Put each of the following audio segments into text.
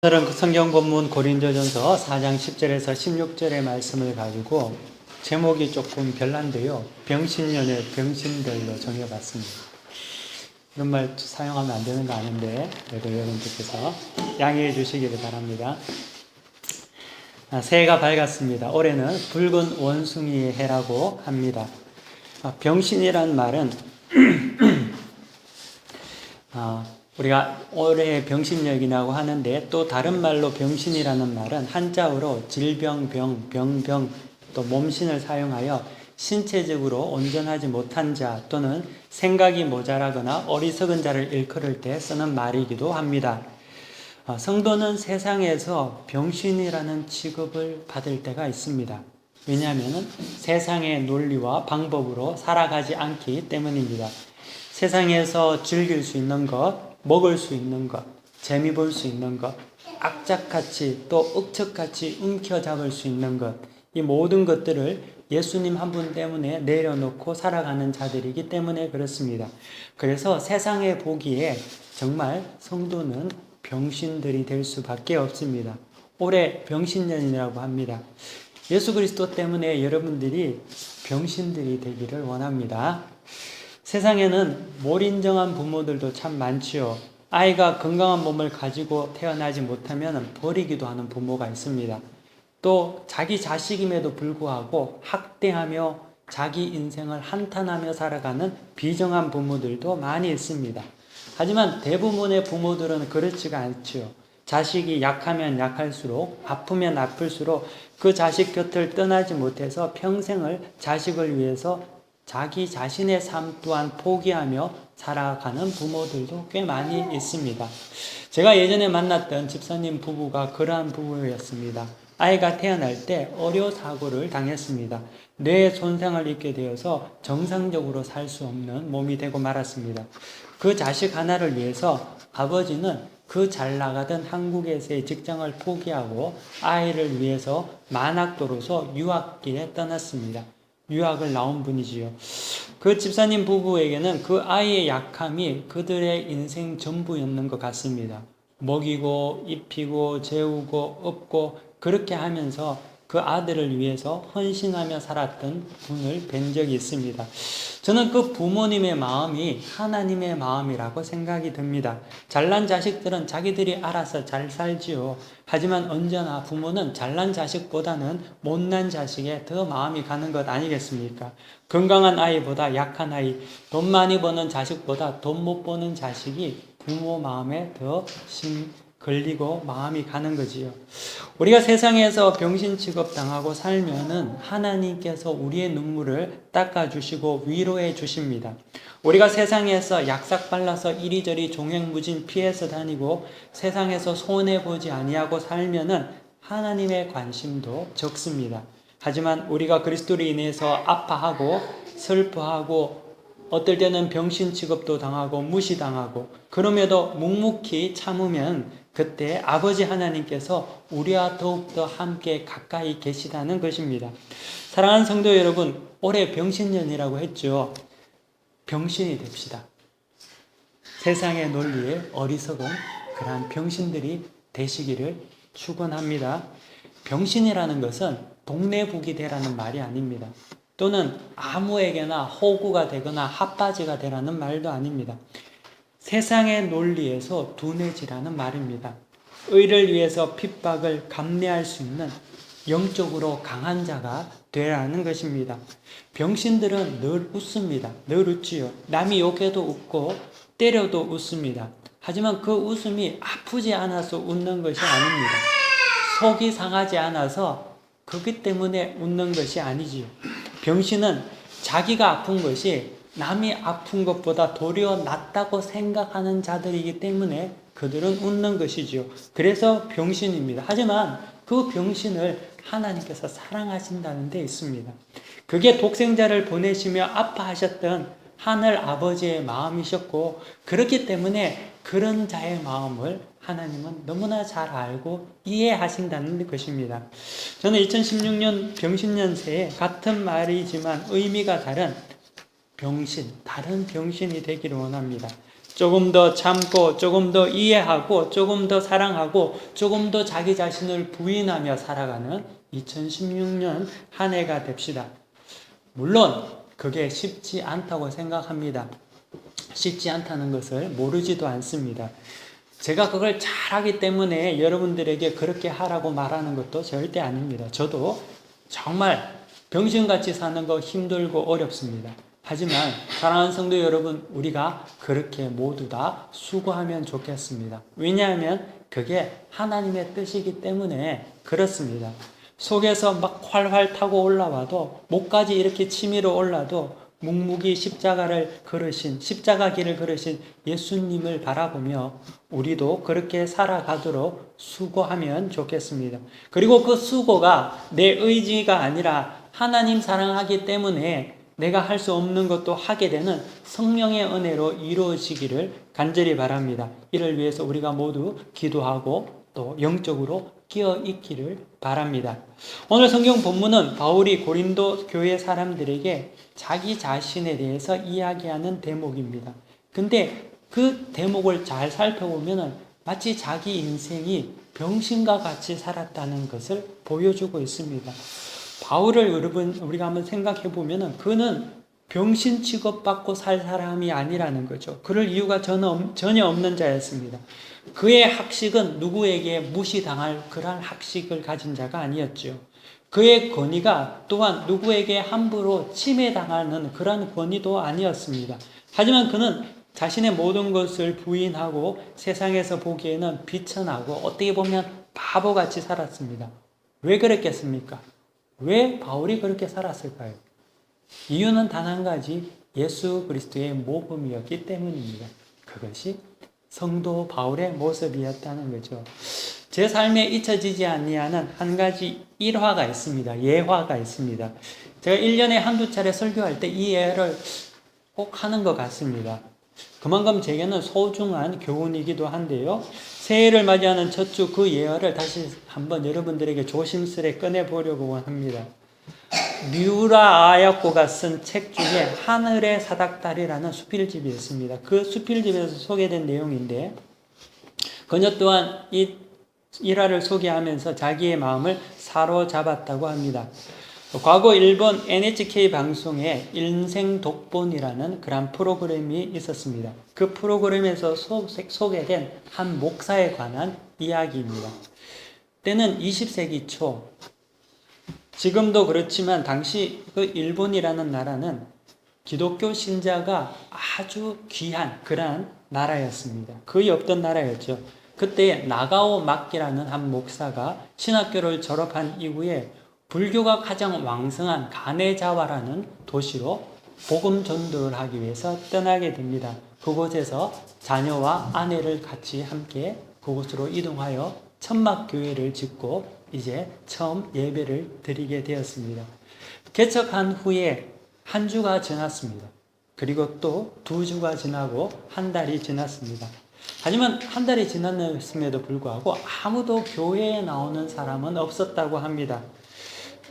오늘은 그 성경 본문 고린도전서 4장 10절에서 16절의 말씀을 가지고 제목이 조금 별난데요. 병신년의 병신들로 정해봤습니다. 이런 말 사용하면 안 되는 거 아는데 그래도 여러분들께서 양해해 주시기를 바랍니다. 새해가 밝았습니다. 올해는 붉은 원숭이의 해라고 합니다. 병신이란 말은 우리가 올해 병신년이라고 하는데 또 다른 말로 병신이라는 말은 한자어로 질병, 병, 또 몸신을 사용하여 신체적으로 온전하지 못한 자 또는 생각이 모자라거나 어리석은 자를 일컬을 때 쓰는 말이기도 합니다. 성도는 세상에서 병신이라는 취급을 받을 때가 있습니다. 왜냐하면 세상의 논리와 방법으로 살아가지 않기 때문입니다. 세상에서 즐길 수 있는 것, 먹을 수 있는 것, 재미 볼 수 있는 것, 악착같이 또 억척같이 움켜잡을 수 있는 것, 이 모든 것들을 예수님 한 분 때문에 내려놓고 살아가는 자들이기 때문에 그렇습니다. 그래서 세상에 보기에 정말 성도는 병신들이 될 수밖에 없습니다. 올해 병신년이라고 합니다. 예수 그리스도 때문에 여러분들이 병신들이 되기를 원합니다. 세상에는 몰인정한 부모들도 참 많지요. 아이가 건강한 몸을 가지고 태어나지 못하면 버리기도 하는 부모가 있습니다. 또 자기 자식임에도 불구하고 학대하며 자기 인생을 한탄하며 살아가는 비정한 부모들도 많이 있습니다. 하지만 대부분의 부모들은 그렇지가 않지요. 자식이 약하면 약할수록 아프면 아플수록 그 자식 곁을 떠나지 못해서 평생을 자식을 위해서 자기 자신의 삶 또한 포기하며 살아가는 부모들도 꽤 많이 있습니다. 제가 예전에 만났던 집사님 부부가 그러한 부부였습니다. 아이가 태어날 때 어려사고를 당했습니다. 뇌 손상을 입게 되어서 정상적으로 살 수 없는 몸이 되고 말았습니다. 그 자식 하나를 위해서 아버지는 그 잘 나가던 한국에서의 직장을 포기하고 아이를 위해서 만학도로서 유학길에 떠났습니다. 유학을 나온 분이지요. 그 집사님 부부에게는 그 아이의 약함이 그들의 인생 전부였는 것 같습니다. 먹이고 입히고 재우고 업고 그렇게 하면서 그 아들을 위해서 헌신하며 살았던 분을 뵌 적이 있습니다. 저는 그 부모님의 마음이 하나님의 마음이라고 생각이 듭니다. 잘난 자식들은 자기들이 알아서 잘 살지요. 하지만 언제나 부모는 잘난 자식보다는 못난 자식에 더 마음이 가는 것 아니겠습니까? 건강한 아이보다 약한 아이, 돈 많이 버는 자식보다 돈 못 버는 자식이 부모 마음에 더 걸리고 마음이 가는 거지요. 우리가 세상에서 병신 취급당하고 살면은 하나님께서 우리의 눈물을 닦아주시고 위로해 주십니다. 우리가 세상에서 약삭 발라서 이리저리 종횡무진 피해서 다니고 세상에서 손해보지 아니하고 살면은 하나님의 관심도 적습니다. 하지만 우리가 그리스도로 인해서 아파하고 슬퍼하고 어떨 때는 병신 취급도 당하고 무시당하고 그럼에도 묵묵히 참으면 그때 아버지 하나님께서 우리와 더욱더 함께 가까이 계시다는 것입니다. 사랑하는 성도 여러분, 올해 병신년이라고 했죠. 병신이 됩시다. 세상의 논리에 어리석은 그러한 병신들이 되시기를 축원합니다. 병신이라는 것은 동네북이 되라는 말이 아닙니다. 또는 아무에게나 호구가 되거나 핫바지가 되라는 말도 아닙니다. 세상의 논리에서 둔해지라는 말입니다. 의를 위해서 핍박을 감내할 수 있는 영적으로 강한 자가 되라는 것입니다. 병신들은 늘 웃습니다. 늘 웃지요. 남이 욕해도 웃고 때려도 웃습니다. 하지만 그 웃음이 아프지 않아서 웃는 것이 아닙니다. 속이 상하지 않아서 그렇기 때문에 웃는 것이 아니지요. 병신은 자기가 아픈 것이 남이 아픈 것보다 도리어 낫다고 생각하는 자들이기 때문에 그들은 웃는 것이지요. 그래서 병신입니다. 하지만 그 병신을 하나님께서 사랑하신다는 데 있습니다. 그게 독생자를 보내시며 아파하셨던 하늘 아버지의 마음이셨고 그렇기 때문에 그런 자의 마음을 하나님은 너무나 잘 알고 이해하신다는 것입니다. 저는 2016년 병신년 새에 같은 말이지만 의미가 다른 병신, 다른 병신이 되기를 원합니다. 조금 더 참고, 조금 더 이해하고, 조금 더 사랑하고, 조금 더 자기 자신을 부인하며 살아가는 2016년 한 해가 됩시다. 물론 그게 쉽지 않다고 생각합니다. 쉽지 않다는 것을 모르지도 않습니다. 제가 그걸 잘하기 때문에 여러분들에게 그렇게 하라고 말하는 것도 절대 아닙니다. 저도 정말 병신같이 사는 거 힘들고 어렵습니다. 하지만 사랑하는 성도 여러분, 우리가 그렇게 모두 다 수고하면 좋겠습니다. 왜냐하면 그게 하나님의 뜻이기 때문에 그렇습니다. 속에서 막 활활 타고 올라와도, 목까지 이렇게 치밀어 올라도 묵묵히 십자가 길을 걸으신 예수님을 바라보며 우리도 그렇게 살아가도록 수고하면 좋겠습니다. 그리고 그 수고가 내 의지가 아니라 하나님 사랑하기 때문에 내가 할 수 없는 것도 하게 되는 성령의 은혜로 이루어지기를 간절히 바랍니다. 이를 위해서 우리가 모두 기도하고 또 영적으로 끼어 있기를 바랍니다. 오늘 성경 본문은 바울이 고린도 교회 사람들에게 자기 자신에 대해서 이야기하는 대목입니다. 근데 그 대목을 잘 살펴보면 마치 자기 인생이 병신과 같이 살았다는 것을 보여주고 있습니다. 바울을 여러분 우리가 한번 생각해 보면 그는 병신 취급받고 살 사람이 아니라는 거죠. 그럴 이유가 전혀 없는 자였습니다. 그의 학식은 누구에게 무시당할 그런 학식을 가진 자가 아니었죠. 그의 권위가 또한 누구에게 함부로 침해당하는 그런 권위도 아니었습니다. 하지만 그는 자신의 모든 것을 부인하고 세상에서 보기에는 비천하고 어떻게 보면 바보같이 살았습니다. 왜 그랬겠습니까? 왜 바울이 그렇게 살았을까요? 이유는 단 한 가지, 예수 그리스도의 모범이었기 때문입니다. 그것이 성도 바울의 모습이었다는 거죠. 제 삶에 잊혀지지 아니하는 한 가지 일화가 있습니다. 예화가 있습니다. 제가 1년에 한두 차례 설교할 때 이 예를 꼭 하는 것 같습니다. 그만큼 제게는 소중한 교훈이기도 한데요. 새해를 맞이하는 첫 주 그 예화를 다시 한번 여러분들에게 조심스레 꺼내보려고 합니다. 뮤라 아야코가 쓴 책 중에 하늘의 사닥다리라는 수필집이 있습니다. 그 수필집에서 소개된 내용인데 그녀 또한 이 일화를 소개하면서 자기의 마음을 사로잡았다고 합니다. 과거 일본 NHK 방송에 인생 독본이라는 그런 프로그램이 있었습니다. 그 프로그램에서 소개된 한 목사에 관한 이야기입니다. 때는 20세기 초, 지금도 그렇지만 당시 그 일본이라는 나라는 기독교 신자가 아주 귀한 그러한 나라였습니다. 거의 없던 나라였죠. 그때 나가오 마키라는 한 목사가 신학교를 졸업한 이후에 불교가 가장 왕성한 가네자와라는 도시로 복음 전도를 하기 위해서 떠나게 됩니다. 그곳에서 자녀와 아내를 같이 함께 그곳으로 이동하여 천막교회를 짓고 이제 처음 예배를 드리게 되었습니다. 개척한 후에 한 주가 지났습니다. 그리고 또 2주가 지나고 한 달이 지났습니다. 하지만 한 달이 지났음에도 불구하고 아무도 교회에 나오는 사람은 없었다고 합니다.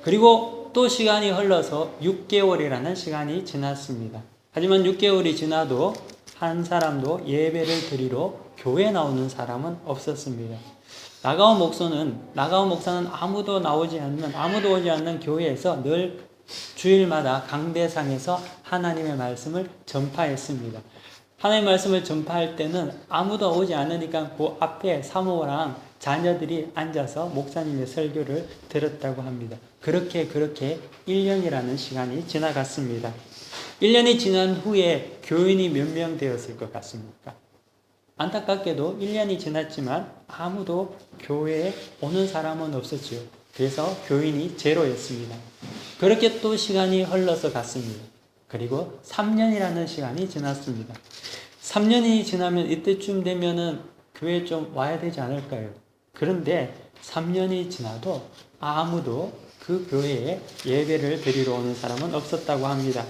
그리고 또 시간이 흘러서 6개월이라는 시간이 지났습니다. 하지만 6개월이 지나도 한 사람도 예배를 드리러 교회에 나오는 사람은 없었습니다. 나가오 목사는 아무도 오지 않는 교회에서 늘 주일마다 강대상에서 하나님의 말씀을 전파했습니다. 하나님의 말씀을 전파할 때는 아무도 오지 않으니까 그 앞에 사모랑 자녀들이 앉아서 목사님의 설교를 들었다고 합니다. 그렇게 1년이라는 시간이 지나갔습니다. 1년이 지난 후에 교인이 몇 명 되었을 것 같습니까? 안타깝게도 1년이 지났지만 아무도 교회에 오는 사람은 없었지요. 그래서 교인이 제로였습니다. 그렇게 또 시간이 흘러서 갔습니다. 그리고 3년이라는 시간이 지났습니다. 3년이 지나면 이때쯤 되면은 교회에 좀 와야 되지 않을까요? 그런데 3년이 지나도 아무도 그 교회에 예배를 드리러 오는 사람은 없었다고 합니다.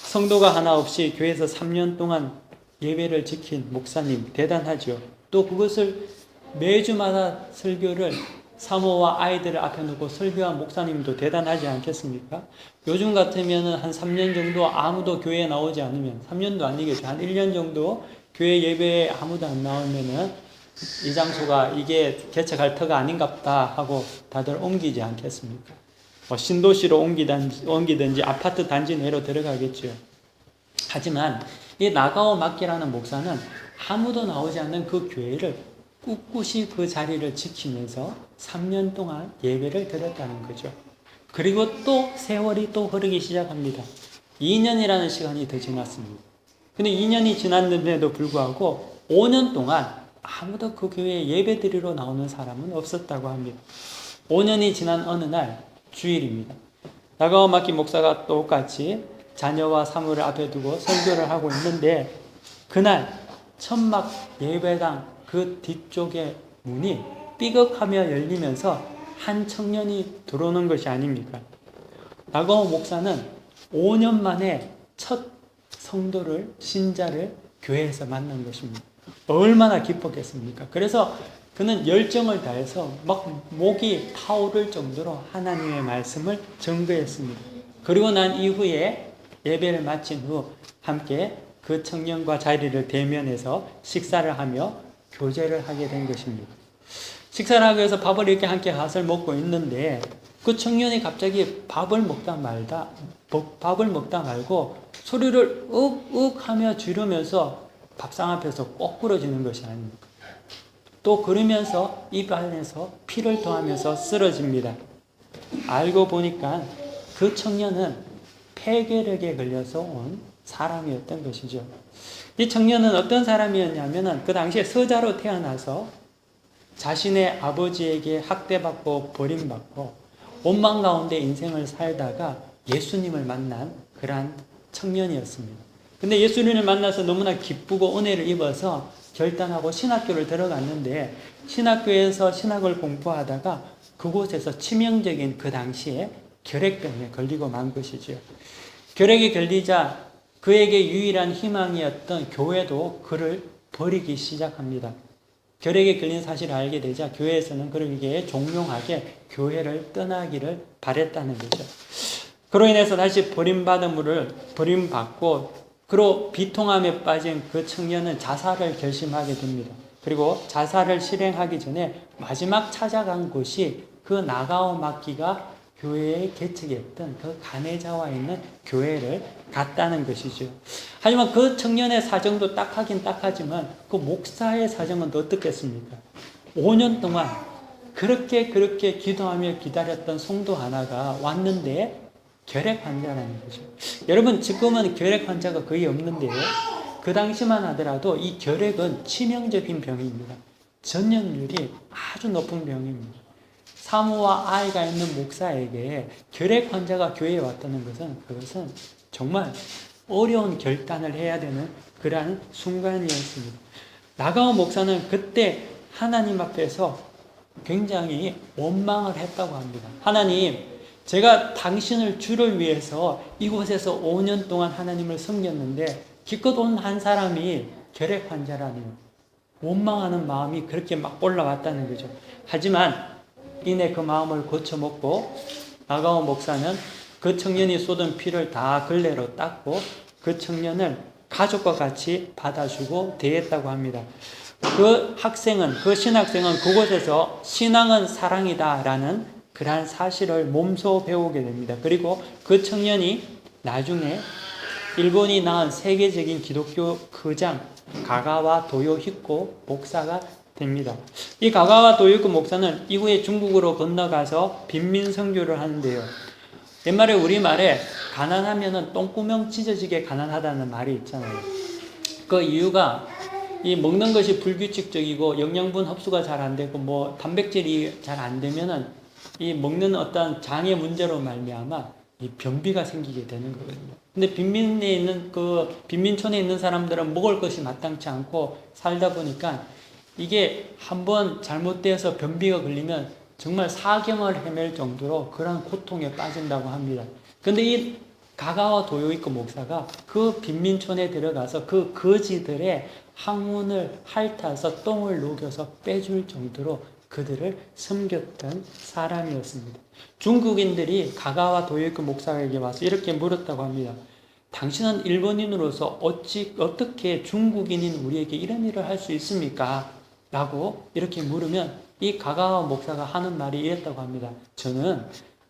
성도가 하나 없이 교회에서 3년 동안 예배를 지킨 목사님 대단하죠. 또 그것을 매주마다 설교를 사모와 아이들을 앞에 놓고 설교한 목사님도 대단하지 않겠습니까? 요즘 같으면 한 3년 정도 아무도 교회에 나오지 않으면 3년도 아니겠죠. 한 1년 정도 교회 예배에 아무도 안 나오면은 이 장소가 이게 개척할 터가 아닌갑다 하고 다들 옮기지 않겠습니까? 뭐 신도시로 옮기든지 아파트 단지 내로 들어가겠죠. 하지만 이 나가오 마키라는 목사는 아무도 나오지 않는 그 교회를 꿋꿋이 그 자리를 지키면서 3년 동안 예배를 드렸다는 거죠. 그리고 또 세월이 또 흐르기 시작합니다. 2년이라는 시간이 더 지났습니다. 근데 2년이 지났는데도 불구하고 5년 동안 아무도 그 교회에 예배 드리러 나오는 사람은 없었다고 합니다. 5년이 지난 어느 날 주일입니다. 나가오 마키 목사가 똑같이 자녀와 사무를 앞에 두고 설교를 하고 있는데 그날 천막 예배당 그 뒤쪽에 문이 삐걱하며 열리면서 한 청년이 들어오는 것이 아닙니까? 나가오 목사는 5년 만에 첫 성도를, 신자를 교회에서 만난 것입니다. 얼마나 기뻤겠습니까? 그래서 그는 열정을 다해서 막 목이 타오를 정도로 하나님의 말씀을 전거했습니다. 그리고 난 이후에 예배를 마친 후 함께 그 청년과 자리를 대면해서 식사를 하며 교제를 하게 된 것입니다. 식사를 하기 위해서 밥을 이렇게 함께 가서 먹고 있는데 그 청년이 갑자기 밥을 먹다 말고 소리를 윽윽 하며 지르면서 밥상 앞에서 꼬꾸러지는 것이 아닙니까? 또 그러면서 입 안에서 피를 토하면서 쓰러집니다. 알고 보니까 그 청년은 폐결핵에 걸려서 온 사람이었던 것이죠. 이 청년은 어떤 사람이었냐면 그 당시에 서자로 태어나서 자신의 아버지에게 학대받고 버림받고 원망 가운데 인생을 살다가 예수님을 만난 그러한 청년이었습니다. 근데 예수님을 만나서 너무나 기쁘고 은혜를 입어서 결단하고 신학교를 들어갔는데 신학교에서 신학을 공부하다가 그곳에서 치명적인 그 당시에 결핵병에 걸리고 만 것이죠. 결핵에 걸리자 그에게 유일한 희망이었던 교회도 그를 버리기 시작합니다. 결핵에 걸린 사실을 알게 되자 교회에서는 그에게 종용하게 교회를 떠나기를 바랬다는 거죠. 그로 인해서 다시 버림받고 그로 비통함에 빠진 그 청년은 자살을 결심하게 됩니다. 그리고 자살을 실행하기 전에 마지막 찾아간 곳이 그 나가오 마키가 교회에 개척했던 그 가네자와 있는 교회를 갔다는 것이죠. 하지만 그 청년의 사정도 딱하긴 딱하지만 그 목사의 사정은 어떻겠습니까? 5년 동안 그렇게 기도하며 기다렸던 성도 하나가 왔는데 결핵 환자라는 거죠. 여러분 지금은 결핵 환자가 거의 없는데요. 그 당시만 하더라도 이 결핵은 치명적인 병입니다. 전염률이 아주 높은 병입니다. 사모와 아이가 있는 목사에게 결핵 환자가 교회에 왔다는 그것은 정말 어려운 결단을 해야 되는 그러한 순간이었습니다. 나가오 목사는 그때 하나님 앞에서 굉장히 원망을 했다고 합니다. 하나님, 제가 당신을 주를 위해서 이곳에서 5년 동안 하나님을 섬겼는데 기껏 온 한 사람이 결핵 환자라니요. 원망하는 마음이 그렇게 막 올라왔다는 거죠. 하지만 이내 그 마음을 고쳐먹고 나가오 목사는 그 청년이 쏟은 피를 다 걸레로 닦고 그 청년을 가족과 같이 받아주고 대했다고 합니다. 그 신학생은 그곳에서 신앙은 사랑이다라는 그러한 사실을 몸소 배우게 됩니다. 그리고 그 청년이 나중에 일본이 낳은 세계적인 기독교 거장 가가와 도요히코 목사가 됩니다. 이 가가와 도요히코 목사는 이후에 중국으로 건너가서 빈민 선교를 하는데요. 옛말에 우리말에 가난하면은 똥구멍 찢어지게 가난하다는 말이 있잖아요. 그 이유가 이 먹는 것이 불규칙적이고 영양분 흡수가 잘 안 되고 뭐 단백질이 잘 안 되면은 이 먹는 어떤 장의 문제로 말미암아 이 변비가 생기게 되는 거거든요. 근데 빈민촌에 있는 사람들은 먹을 것이 마땅치 않고 살다 보니까 이게 한번 잘못되어서 변비가 걸리면 정말 사경을 헤맬 정도로 그런 고통에 빠진다고 합니다. 근데 이 가가와 도요히코 목사가 그 빈민촌에 들어가서 그 거지들의 항문을 핥아서 똥을 녹여서 빼줄 정도로 그들을 섬겼던 사람이었습니다. 중국인들이 가가와 도요히코 목사에게 와서 이렇게 물었다고 합니다. 당신은 일본인으로서 어떻게 중국인인 우리에게 이런 일을 할 수 있습니까? 라고 이렇게 물으면 이 가가와 목사가 하는 말이 이랬다고 합니다. 저는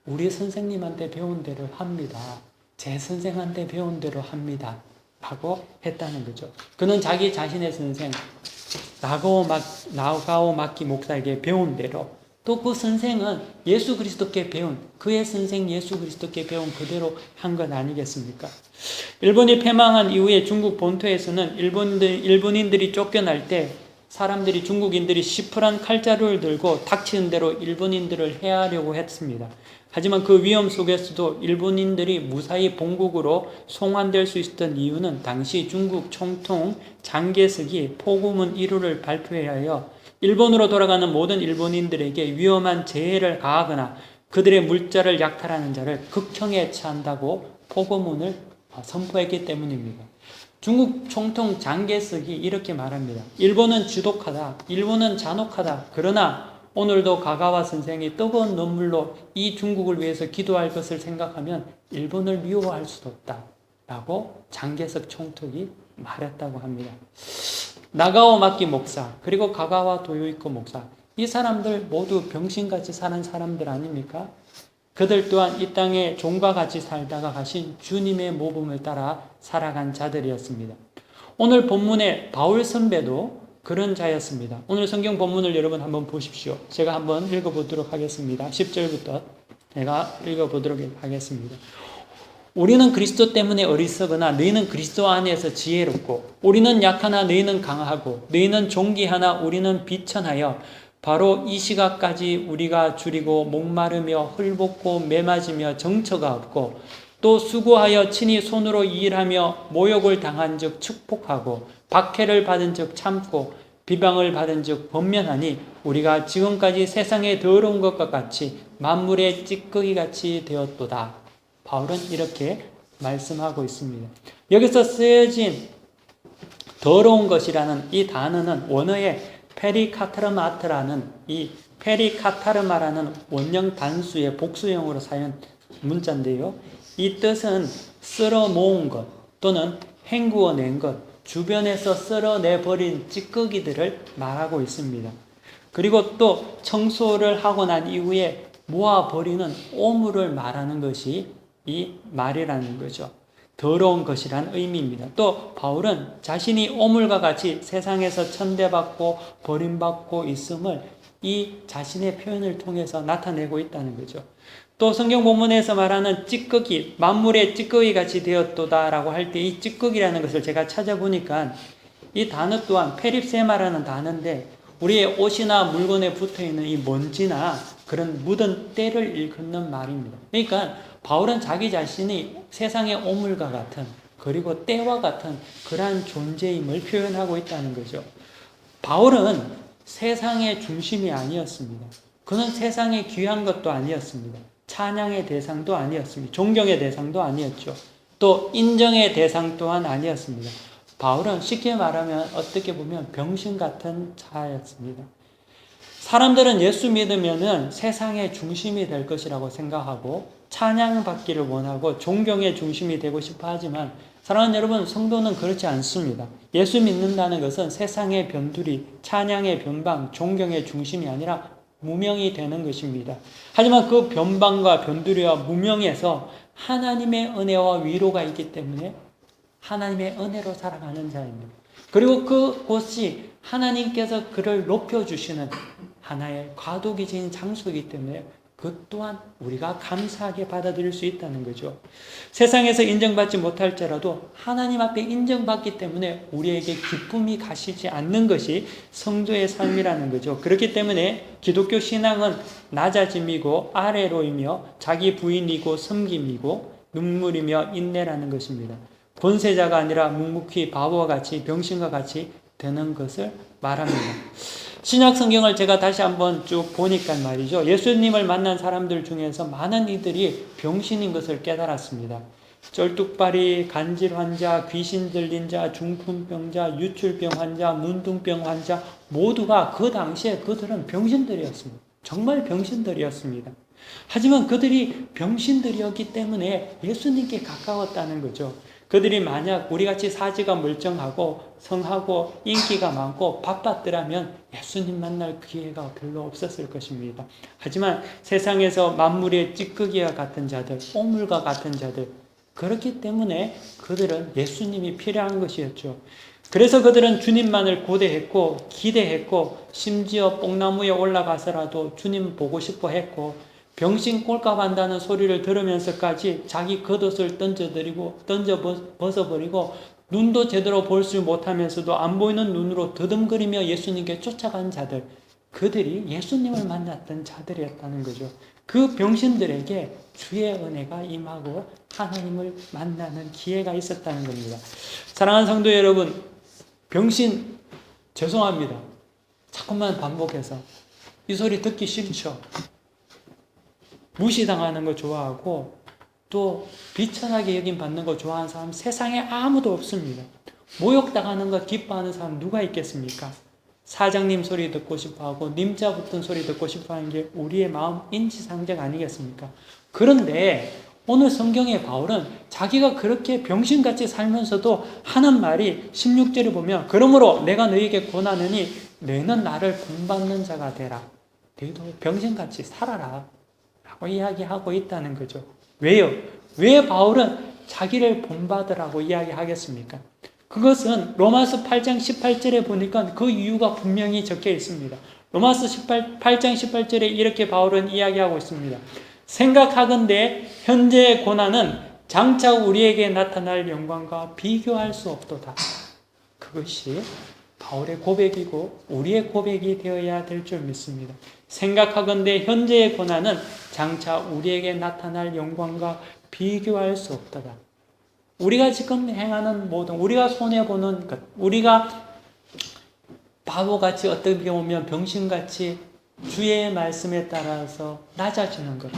우리 선생님한테 배운 대로 합니다. 제 선생한테 배운 대로 합니다. 라고 했다는 거죠. 그는 자기 자신의 선생 나가오 마키 목사에게 배운 대로, 또 그 선생은 예수 그리스도께 배운, 그의 선생 예수 그리스도께 배운 그대로 한 것 아니겠습니까? 일본이 패망한 이후에 중국 본토에서는 일본인들이 쫓겨날 때 사람들이, 중국인들이 시퍼런 칼자루를 들고 닥치는 대로 일본인들을 해하려고 했습니다. 하지만 그 위험 속에서도 일본인들이 무사히 본국으로 송환될 수 있었던 이유는 당시 중국 총통 장개석이 포고문 1호를 발표하여 일본으로 돌아가는 모든 일본인들에게 위험한 재해를 가하거나 그들의 물자를 약탈하는 자를 극형에 처한다고 포고문을 선포했기 때문입니다. 중국 총통 장개석이 이렇게 말합니다. 일본은 지독하다. 일본은 잔혹하다. 그러나 오늘도 가가와 선생이 뜨거운 눈물로 이 중국을 위해서 기도할 것을 생각하면 일본을 미워할 수도 없다. 라고 장개석 총통이 말했다고 합니다. 나가오 마키 목사, 그리고 가가와 도요이코 목사, 이 사람들 모두 병신같이 사는 사람들 아닙니까? 그들 또한 이 땅에 종과 같이 살다가 가신 주님의 모범을 따라 살아간 자들이었습니다. 오늘 본문의 바울 선배도 그런 자였습니다. 오늘 성경 본문을 여러분 한번 보십시오. 제가 한번 읽어보도록 하겠습니다. 10절부터 제가 읽어보도록 하겠습니다. 우리는 그리스도 때문에 어리석으나 너희는 그리스도 안에서 지혜롭고, 우리는 약하나 너희는 강하고, 너희는 존귀하나 우리는 비천하여 바로 이 시각까지 우리가 줄이고 목마르며 헐벗고 매맞으며 정처가 없고, 또 수고하여 친히 손으로 일하며 모욕을 당한 즉 축복하고, 박해를 받은 즉 참고, 비방을 받은 즉 번면하니 우리가 지금까지 세상에 더러운 것과 같이 만물의 찌꺼기같이 되었도다. 바울은 이렇게 말씀하고 있습니다. 여기서 쓰여진 더러운 것이라는 이 단어는 원어의 페리카타르마트라는 이 페리카타르마라는 원형 단수의 복수형으로 사용 문자인데요. 이 뜻은 쓸어 모은 것 또는 헹구어 낸 것, 주변에서 쓸어내버린 찌꺼기들을 말하고 있습니다. 그리고 또 청소를 하고 난 이후에 모아버리는 오물을 말하는 것이 이 말이라는 거죠. 더러운 것이란 의미입니다. 또 바울은 자신이 오물과 같이 세상에서 천대받고 버림받고 있음을 이 자신의 표현을 통해서 나타내고 있다는 거죠. 또 성경 본문에서 말하는 찌꺼기, 만물의 찌꺼기 같이 되었도다라고 할 때 이 찌꺼기라는 것을 제가 찾아보니까 이 단어 또한 페립세마라는 단어인데, 우리의 옷이나 물건에 붙어있는 이 먼지나 그런 묻은 때를 일컫는 말입니다. 그러니까 바울은 자기 자신이 세상의 오물과 같은, 그리고 때와 같은 그러한 존재임을 표현하고 있다는 거죠. 바울은 세상의 중심이 아니었습니다. 그는 세상에 귀한 것도 아니었습니다. 찬양의 대상도 아니었습니다. 존경의 대상도 아니었죠. 또 인정의 대상 또한 아니었습니다. 바울은 쉽게 말하면 어떻게 보면 병신 같은 자였습니다. 사람들은 예수 믿으면은 세상의 중심이 될 것이라고 생각하고 찬양받기를 원하고 존경의 중심이 되고 싶어 하지만, 사랑하는 여러분, 성도는 그렇지 않습니다. 예수 믿는다는 것은 세상의 변두리, 찬양의 변방, 존경의 중심이 아니라 무명이 되는 것입니다. 하지만 그 변방과 변두리와 무명에서 하나님의 은혜와 위로가 있기 때문에 하나님의 은혜로 살아가는 자입니다. 그리고 그곳이 하나님께서 그를 높여주시는 하나의 과도기적인 장소이기 때문에 그 또한 우리가 감사하게 받아들일 수 있다는 거죠. 세상에서 인정받지 못할지라도 하나님 앞에 인정받기 때문에 우리에게 기쁨이 가시지 않는 것이 성도의 삶이라는 거죠. 그렇기 때문에 기독교 신앙은 낮아짐이고 아래로이며 자기 부인이고 섬김이고 눈물이며 인내라는 것입니다. 권세자가 아니라 묵묵히 바보와 같이 병신과 같이 되는 것을 말합니다. 신약 성경을 제가 다시 한번 쭉 보니까 말이죠. 예수님을 만난 사람들 중에서 많은 이들이 병신인 것을 깨달았습니다. 쩔뚝발이, 간질 환자, 귀신 들린 자, 중풍병자, 유출병 환자, 문둥병 환자 모두가 그 당시에 그들은 병신들이었습니다. 정말 병신들이었습니다. 하지만 그들이 병신들이었기 때문에 예수님께 가까웠다는 거죠. 그들이 만약 우리같이 사지가 멀쩡하고 성하고 인기가 많고 바빴더라면 예수님 만날 기회가 별로 없었을 것입니다. 하지만 세상에서 만물의 찌꺼기와 같은 자들, 오물과 같은 자들, 그렇기 때문에 그들은 예수님이 필요한 것이었죠. 그래서 그들은 주님만을 고대했고 기대했고 심지어 뽕나무에 올라가서라도 주님 보고 싶어 했고 병신 꼴값 한다는 소리를 들으면서까지 자기 겉옷을 던져 벗어버리고 눈도 제대로 볼 수 못하면서도 안 보이는 눈으로 더듬거리며 예수님께 쫓아간 자들, 그들이 예수님을 만났던 자들이었다는 거죠. 그 병신들에게 주의 은혜가 임하고 하나님을 만나는 기회가 있었다는 겁니다. 사랑하는 성도 여러분, 병신 죄송합니다. 자꾸만 반복해서 이 소리 듣기 싫죠. 무시당하는 거 좋아하고 또 비천하게 여김받는 거 좋아하는 사람 세상에 아무도 없습니다. 모욕당하는 거 기뻐하는 사람 누가 있겠습니까? 사장님 소리 듣고 싶어하고 님자 붙은 소리 듣고 싶어하는 게 우리의 마음 인지상정 아니겠습니까? 그런데 오늘 성경의 바울은 자기가 그렇게 병신같이 살면서도 하는 말이 16절에 보면 그러므로 내가 너에게 권하느니 너는 나를 본받는 자가 되라. 너희도 병신같이 살아라 라고 이야기하고 있다는 거죠. 왜요? 왜 바울은 자기를 본받으라고 이야기하겠습니까? 그것은 로마서 8장 18절에 보니까 그 이유가 분명히 적혀 있습니다. 로마서 8장 18절에 이렇게 바울은 이야기하고 있습니다. 생각하건대 현재의 고난은 장차 우리에게 나타날 영광과 비교할 수 없도다. 그것이 바울의 고백이고 우리의 고백이 되어야 될 줄 믿습니다. 생각하건대 현재의 고난은 장차 우리에게 나타날 영광과 비교할 수 없도다. 우리가 지금 행하는 모든, 우리가 손해보는 것, 우리가 바보같이 어떻게 보면 병신같이 주의 말씀에 따라서 낮아지는 것,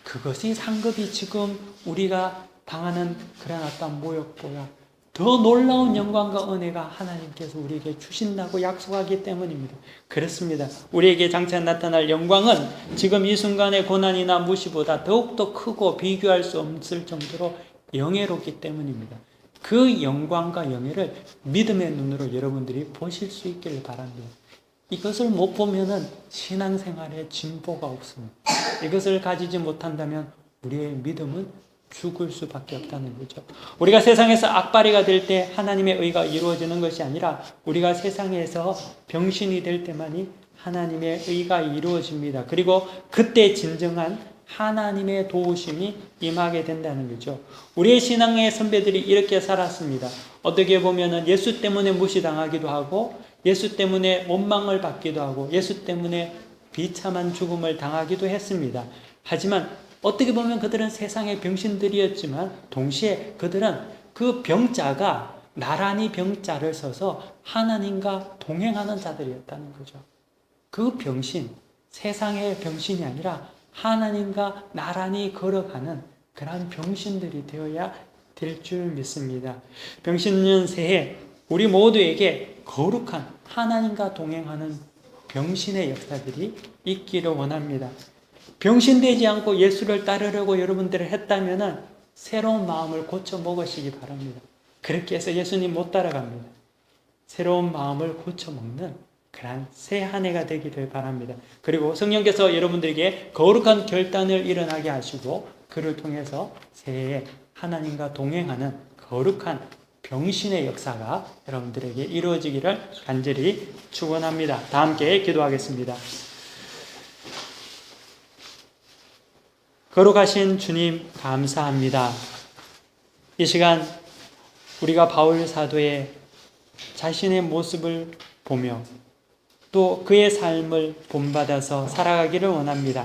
그것이 상급이 지금 우리가 당하는 그런 어떤 모욕보다 더 놀라운 영광과 은혜가 하나님께서 우리에게 주신다고 약속하기 때문입니다. 그렇습니다. 우리에게 장차 나타날 영광은 지금 이 순간의 고난이나 무시보다 더욱더 크고 비교할 수 없을 정도로 영예롭기 때문입니다. 그 영광과 영예를 믿음의 눈으로 여러분들이 보실 수 있기를 바랍니다. 이것을 못 보면은 신앙생활에 진보가 없습니다. 이것을 가지지 못한다면 우리의 믿음은 죽을 수밖에 없다는 거죠. 우리가 세상에서 악바리가 될 때 하나님의 의가 이루어지는 것이 아니라 우리가 세상에서 병신이 될 때만이 하나님의 의가 이루어집니다. 그리고 그때 진정한 하나님의 도우심이 임하게 된다는 거죠. 우리의 신앙의 선배들이 이렇게 살았습니다. 어떻게 보면은 예수 때문에 무시당하기도 하고 예수 때문에 원망을 받기도 하고 예수 때문에 비참한 죽음을 당하기도 했습니다. 하지만 어떻게 보면 그들은 세상의 병신들이었지만 동시에 그들은 그 병자가 나란히 병자를 서서 하나님과 동행하는 자들이었다는 거죠. 그 병신, 세상의 병신이 아니라 하나님과 나란히 걸어가는 그런 병신들이 되어야 될 줄 믿습니다. 병신년 새해 우리 모두에게 거룩한 하나님과 동행하는 병신의 역사들이 있기를 원합니다. 병신되지 않고 예수를 따르려고 여러분들이 했다면 새로운 마음을 고쳐 먹으시기 바랍니다. 그렇게 해서 예수님 못 따라갑니다. 새로운 마음을 고쳐 먹는 그런 새 한 해가 되기를 바랍니다. 그리고 성령께서 여러분들에게 거룩한 결단을 일어나게 하시고 그를 통해서 새해에 하나님과 동행하는 거룩한 병신의 역사가 여러분들에게 이루어지기를 간절히 축원합니다. 다 함께 기도하겠습니다. 거룩하신 주님 감사합니다. 이 시간 우리가 바울 사도의 자신의 모습을 보며 또 그의 삶을 본받아서 살아가기를 원합니다.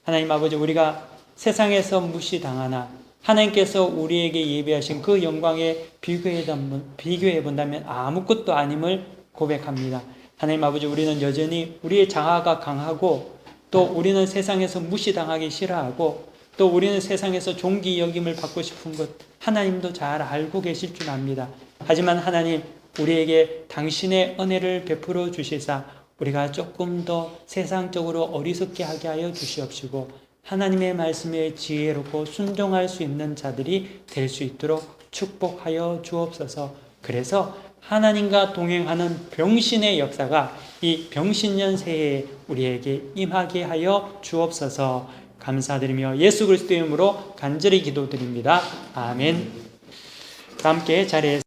하나님 아버지, 우리가 세상에서 무시당하나 하나님께서 우리에게 예비하신 그 영광에 비교해 본다면 아무것도 아님을 고백합니다. 하나님 아버지, 우리는 여전히 우리의 자아가 강하고 또 우리는 세상에서 무시당하기 싫어하고 또 우리는 세상에서 존귀 여김을 받고 싶은 것 하나님도 잘 알고 계실 줄 압니다. 하지만 하나님, 우리에게 당신의 은혜를 베풀어 주시사 우리가 조금 더 세상적으로 어리석게 하게 하여 주시옵시고 하나님의 말씀에 지혜롭고 순종할 수 있는 자들이 될 수 있도록 축복하여 주옵소서. 그래서 하나님과 동행하는 병신의 역사가 이 병신년 새해에 우리에게 임하게 하여 주옵소서. 감사드리며 예수 그리스도의 이름으로 간절히 기도드립니다. 아멘. 다 함께 자리에서